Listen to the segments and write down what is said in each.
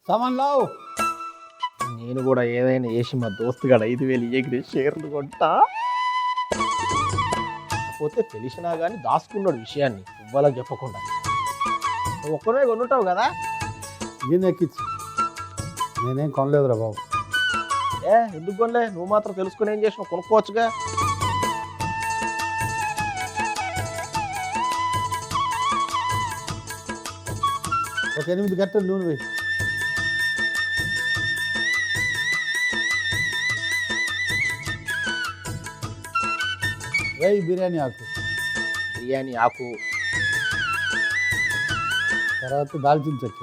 సామాన్ లావు. నేను కూడా ఏదైనా వేసి మా దోస్తుగాడ 5,000 ఎగిరి షేర్లు కొంటా. కాకపోతే తెలిసినా కానీ దాచుకున్నాడు విషయాన్ని ఇవ్వాలని చెప్పకుండా. నువ్వు ఒక్కనే కొనుంటావు కదా. ఈయన ఎక్కించు. నేనేం కొనలేదురా బాబు. ఎందుకు కొనలే? నువ్వు మాత్రం తెలుసుకుని ఏం చేసినావు? కొనుక్కోవచ్చుగా. ఒక 8 గంటలు నూనె వేయి. వేయి బిర్యానీ ఆకు. బిర్యానీ ఆకు, తర్వాత దాల్చిన చెక్క,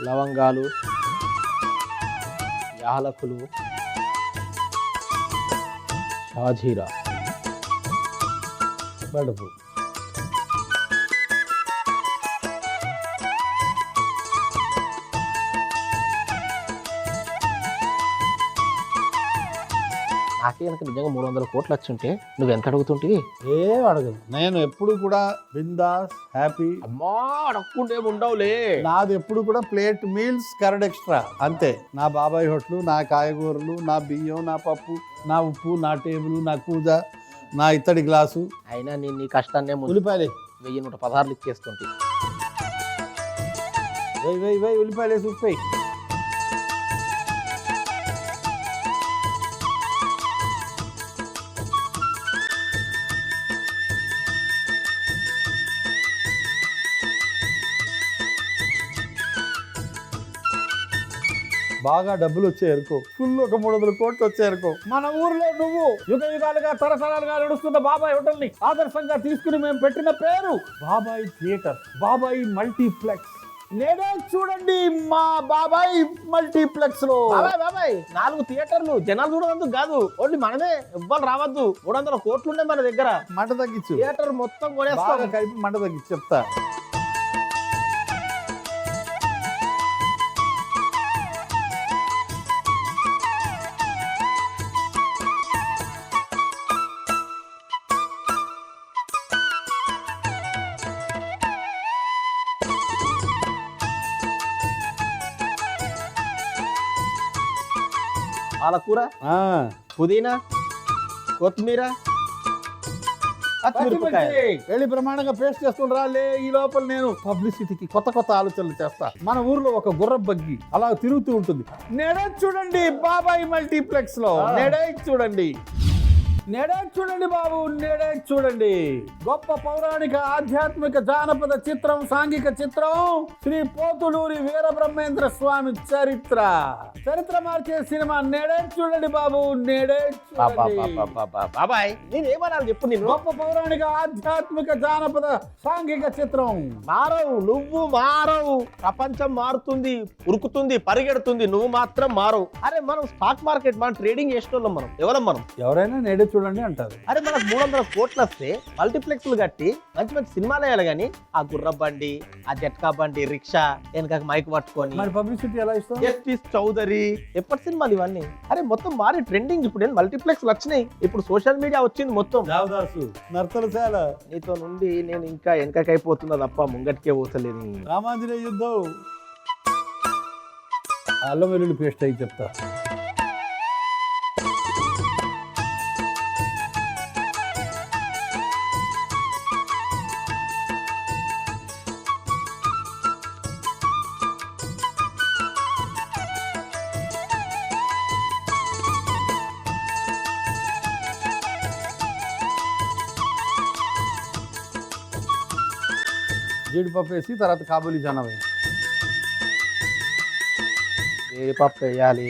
లవంగాలు, యాలకులు, షాజీరా, బడపు. నాకే కనుక నిజంగా 300 కోట్లు వచ్చుంటే నువ్వు ఎంత అడుగుతుంటివి? ఏం అడగదు. నేను ఎప్పుడు కూడా బిందాస్ హ్యాపీ. అమ్మా అడగకుండా ఉండవులే. నాది ఎప్పుడు కూడా ప్లేట్ మీల్స్ కర్డ్ ఎక్స్ట్రా అంతే. నా బాబాయ్ హోటలు, నా కాయగూరలు, నా బియ్యం, నా పప్పు, నా ఉప్పు, నా టేబుల్, నా కూజ, నా ఇత్తడి గ్లాసు. అయినా నేను నీ కష్టాన్నే ఉల్లిపాయలే 1116 ఇచ్చేస్తుంటే. వెయ్యి ఉల్లిపాయలు వేసి ఉప్పు. బాగా డబ్బులు వచ్చాయనుకో, ఫుల్ ఒక 300 కోట్లు వచ్చాయనుకో, మన ఊర్లో నువ్వు యుగ యుగాలుగా తరతరాలుగా నడుస్తున్న బాబాయ్ హోటల్ ని ఆదర్శంగా తీసుకుని మేము పెట్టిన పేరు బాబాయ్ థియేటర్, బాబాయ్ మల్టీప్లెక్స్. నేనే చూడండి మా బాబాయ్ మల్టీప్లెక్స్ లో. బాబాయ్ 4 థియేటర్లు జనాలు చూడనందుకు కాదు, ఓన్లీ మనమే, ఎవ్వరు రావద్దు. 300 కోట్లు ఉన్నాయి మన దగ్గర. మంట తగ్గించు. థియేటర్ మొత్తం కొనేస్తాం. కలిపి మంట తగ్గించు చెప్తా. పాలకూర, పుదీనా, కొత్తిమీర, వెళ్ళి ప్రమాణంగా పేస్ట్ చేసుకుని రాలే. ఈ లోపల నేను పబ్లిసిటీకి కొత్త కొత్త ఆలోచనలు చేస్తా. మన ఊర్లో ఒక గుర్ర బగ్గి అలా తిరుగుతూ ఉంటుంది. నేడే చూడండి బాబాయ్ మల్టీప్లెక్స్ లో. నేడే చూడండి, నేడే చూడండి బాబు, నేడే చూడండి. గొప్ప పౌరాణిక ఆధ్యాత్మిక జానపద చిత్రం, సాంఘిక చిత్రం శ్రీ పోతులూరి వీరబ్రహ్మేంద్ర స్వామి చరిత్ర మార్చే సినిమా. నేడే చూడండి బాబు, నేడే బాబాయ్. నేను ఏమన్నాను చెప్పు. నేను గొప్ప పౌరాణిక ఆధ్యాత్మిక జానపద సాంఘిక చిత్రం. మారవు, నువ్వు మారవు. ప్రపంచం మారుతుంది, ఉరుకుతుంది, పరిగెడుతుంది, నువ్వు మాత్రం మారవు. అరే మనం స్టాక్ మార్కెట్, మనం ట్రేడింగ్ చేసేటోళ్ళం. మనం ఎవరైనా నేడే చూడండి అంటారు. అరే మనకు 300 కోట్లు వస్తే మల్టీప్లెక్స్లు కట్టి మంచి మంచి సినిమాలు వేయాలి. కానీ ఆ గుర్ర బండి, ఆ జట్కా బండి, రిక్షా వెనక మైక్ పట్టుకొని మరి పబ్లిసిటీ ఎలా ఇస్తాం? జస్టిస్ చౌదరి ఎప్పటి సినిమాలు ఇవన్నీ. అరే మొత్తం మారి ట్రెండింగ్. ఇప్పుడు మల్టీప్లెక్స్ వచ్చినాయి. ఇప్పుడు సోషల్ మీడియా వచ్చింది మొత్తం. దేవదాసు నర్తనశాల. నీతో నుండి నేను ఇంకా వెనకైపోతున్నా తప్ప ముంగటికే పోతలేదు. రామాంజనేయ యుద్ధం. అల్లం వెల్లుల్లి పేస్ట్ అయి చెప్తా. జీడిపప్పు వేసి తర్వాత కాబూలీ చనా వేయాలి. జీడిపప్పు వేయాలి,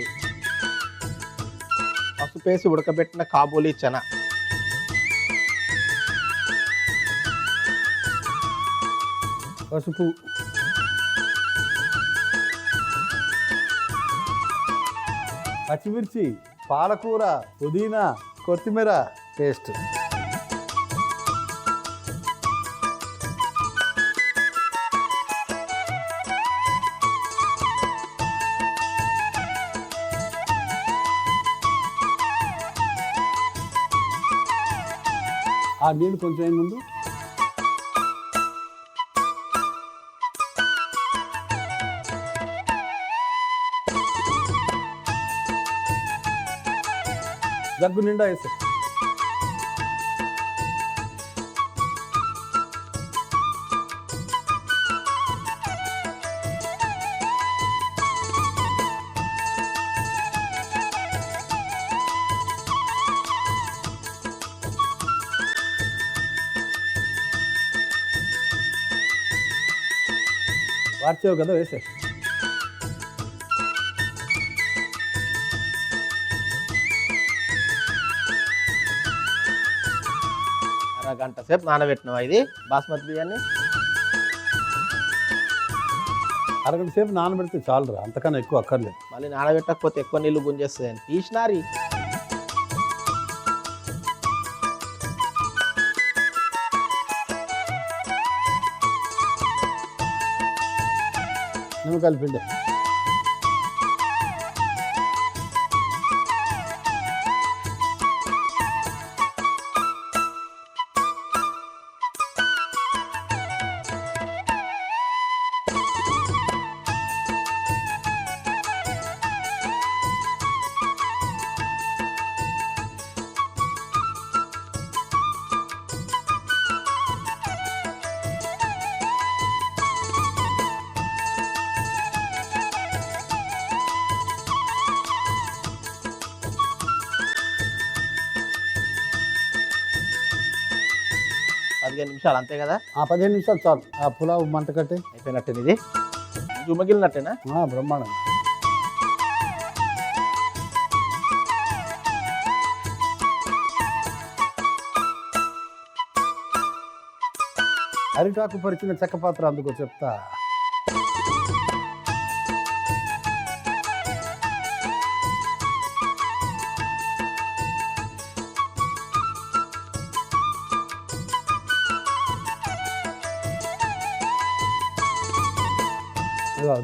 పసుపు వేసి ఉడకబెట్టిన కాబూలీ చనా, పసుపు, పచ్చిమిర్చి, పాలకూర, పుదీనా, కొత్తిమీర పేస్ట్. ఆ నీళ్ళు కొంచెం ముందు జగ్గు నిండా వేసే. వార్చేవు కదా వేసే. అరగంట సేపు నానబెట్టినావా ఇది బాస్మతి బియ్యాన్ని? అరగంట సేపు నానబెడితే చాలురా, అంతకన్నా ఎక్కువ అక్కర్లేదు. మళ్ళీ నానబెట్టకపోతే ఎక్కువ నీళ్లు గుంజేస్తుంది. తీసినారి నిమ్మకాయలు పిండి. పదిహేను నిమిషాలు అంతే కదా? 15 నిమిషాలు చాలు. ఆ పులావ్ మంట కట్టే. అయిపోయినట్టే ఇది జుమగిలినట్టేనా? బ్రహ్మాండం. అరిటాకు పరిచిన చెక్క పాత్ర అందుకో చెప్తా.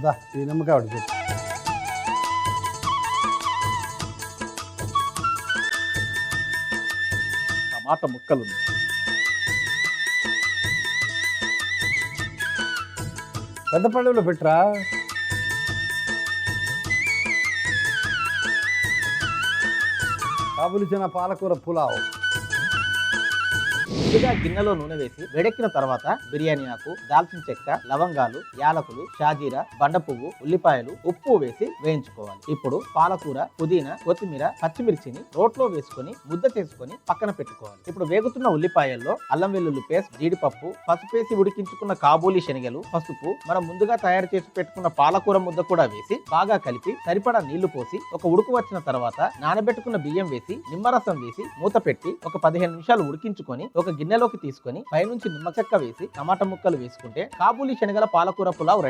దా ఈ నిమ్మకాయ ఒకటి చెప్పు. టమాటా ముక్కలు పెద్ద పళ్ళెంలో పెట్టరా. కాబులిచిన పాలకూర పులావ్. ముందుగా గిన్నెలో నూనె వేసి వేడెక్కిన తర్వాత బిర్యానీ ఆకు, దాల్చిన చెక్క, లవంగాలు, యాలకులు, షాజీరా, బండ పువ్వు, ఉల్లిపాయలు, ఉప్పు వేసి వేయించుకోవాలి. ఇప్పుడు పాలకూర, పుదీనా, కొత్తిమీర, పచ్చిమిర్చిని రోట్లో వేసుకొని ముద్ద చేసుకొని పక్కన పెట్టుకోవాలి. ఇప్పుడు వేగుతున్న ఉల్లిపాయల్లో అల్లం వెల్లుల్లి పేస్ట్, జీడిపప్పు, పసుపేసి ఉడికించుకున్న కాబూలీ శనగలు, పసుపు, మనం ముందుగా తయారు చేసి పెట్టుకున్న పాలకూర ముద్ద కూడా వేసి బాగా కలిపి సరిపడా నీళ్లు పోసి ఒక ఉడుకు వచ్చిన తర్వాత నానబెట్టుకున్న బియ్యం వేసి నిమ్మరసం వేసి మూత పెట్టి ఒక 15 నిమిషాలు ఉడికించుకొని ఒక గిన్నెలోకి తీసుకొని పైనుంచి నిమ్మ చెక్క వేసి టమాటా ముక్కలు వేసుకుంటే కాబూలీ శనగల పాలకూర పులావ్ రెడీ.